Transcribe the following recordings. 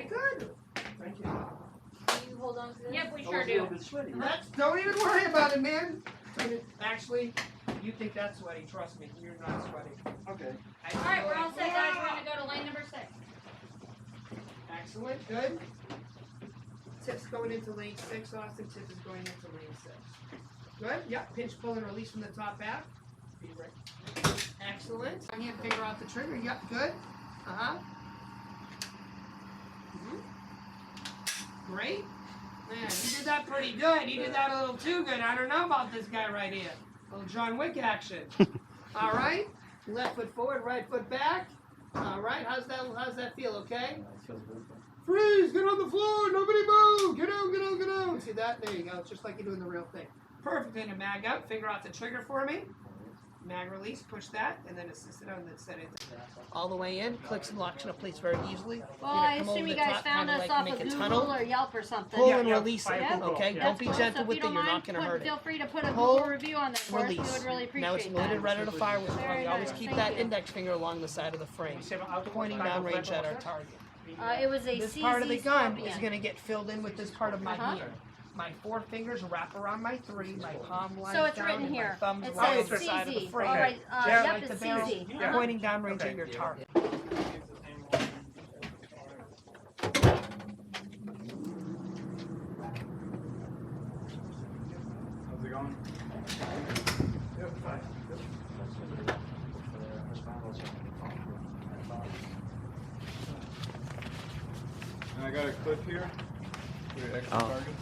good. Thank you. Can you hold on to this? Yep, we sure do. Don't even worry about it, man. Actually, you think that's sweaty. Trust me, you're not sweaty. Okay. All right, we're all set, guys. We're going to go to lane number 6. Excellent. Good. Tip's going into lane 6. Austin, tip is going into lane 6. Good. Yep. Pinch, pull, and release from the top half. Be right. Excellent. I need to figure out the trigger. Yep. Good. Great. Man, you did that pretty good. You did that a little too good. I don't know about this guy right here. A little John Wick action. All right. Left foot forward, right foot back. All right. How's that feel? Okay. Freeze! Get on the floor! Nobody move! Get out! Get out! Get out! See that? There you go. It's just like you're doing the real thing. Perfect. Then a mag out. Figure out the trigger for me. Mag release. Push that, and then assist it on the set it all the way in. Clicks and locks into place very easily. Well, I assume you guys found us off of Google or Yelp or something. Pull and release it. Yeah. Okay. That's Don't be cool. gentle so with it. You're not going to hurt Feel it. free to put a Pull, Google review on this for us. We release. would really appreciate Now it's loaded, ready to fire. Which Very you always nice. keep Thank that you. index finger along the side of the frame, pointing downrange at our target. It was a This CZ part of the gun Scorpion. is going to get filled in with this part of my hand. My 4 fingers wrap around my 3, my palm lies So it's down, written and here. my thumbs It lie says on the side of the CZ. frame. All right. Yep, Yep, like the it's barrel, CZ. pointing downrange at your target. How's it going? Yep, fine. And I got a clip here for your extra target.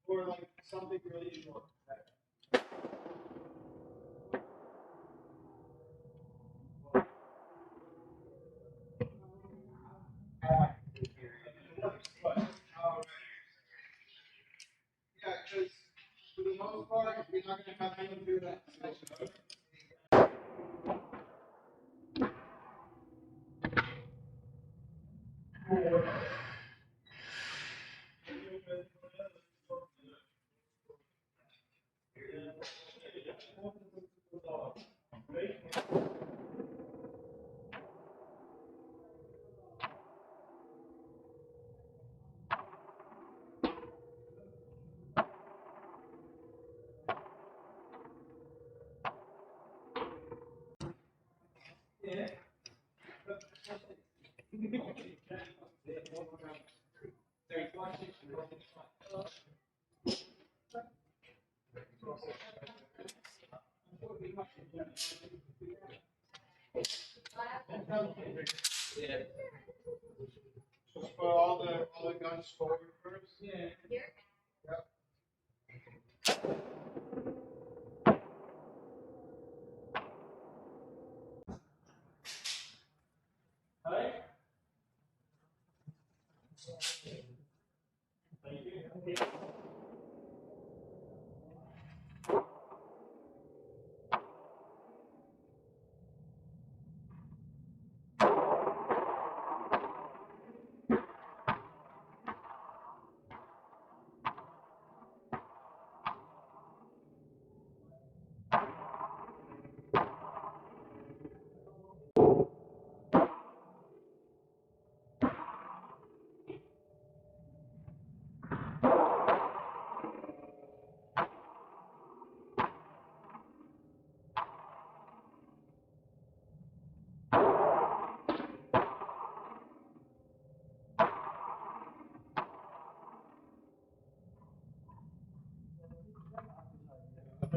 Or like something really short. Yeah, because for the most part, you're not going to have anyone do that. Just put all the guns forward first. Yeah. Yep.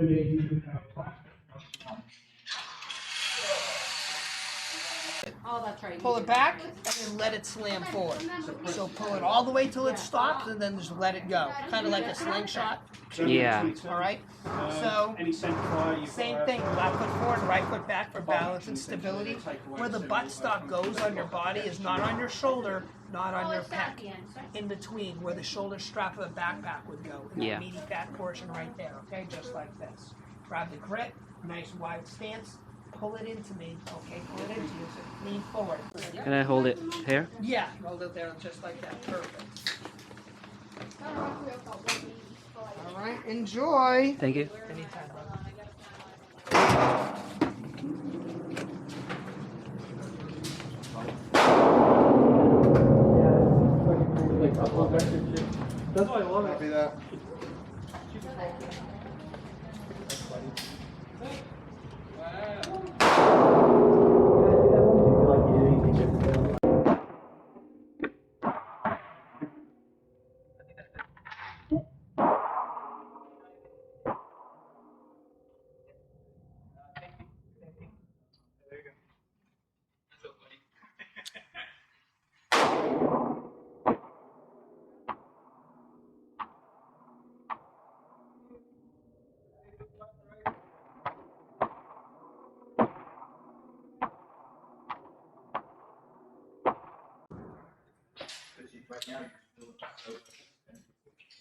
they usually have plastic. Oh, that's right. Pull it back and then let it slam forward. So pull it all the way till it stops and then just let it go. Kind of like a slingshot. Yeah. All right. So Any center fire, you've same got, thing. Left foot forward, right foot back for balance and stability. Where the buttstock goes on your body is not on your shoulder, not on your pec. In between, where the shoulder strap of the backpack would go. In Yeah. that meaty fat portion right there. Okay, just like this. Grab the grip, nice wide stance. Pull it into me. Okay, pull it into you. So lean forward. Can I hold it here? Yeah, hold it there just like that. Perfect. All right, enjoy. Thank you. Anytime. that's why I love it. Copy that.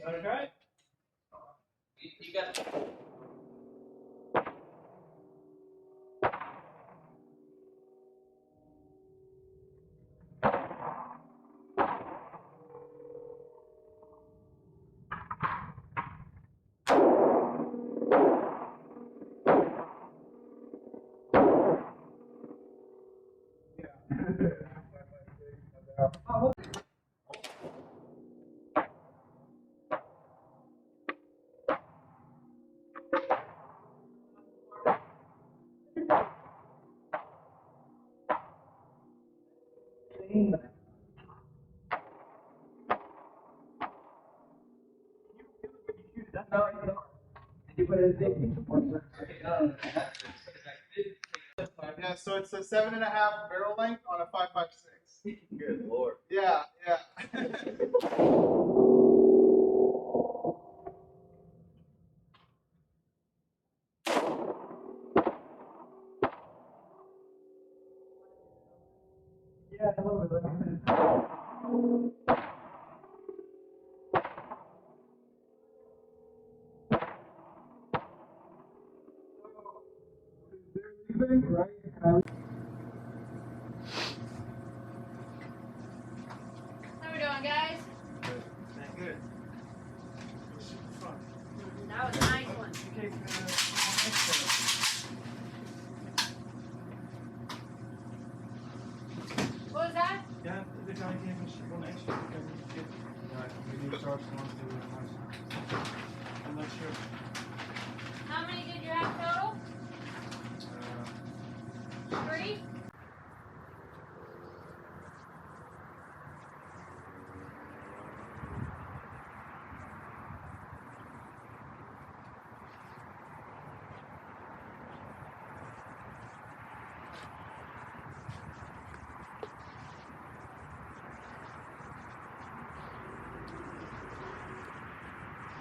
Wanna try it? You got it. Yeah, so it's a 7.5 barrel length on a 5.56. Good lord. Yeah, yeah. Yeah, a little bit. Right? How we doing, guys? Good. That was a nice one. What was that? Yeah, the guy gave us one extra because we need charge one to I'm not sure. How many did you have total? 3?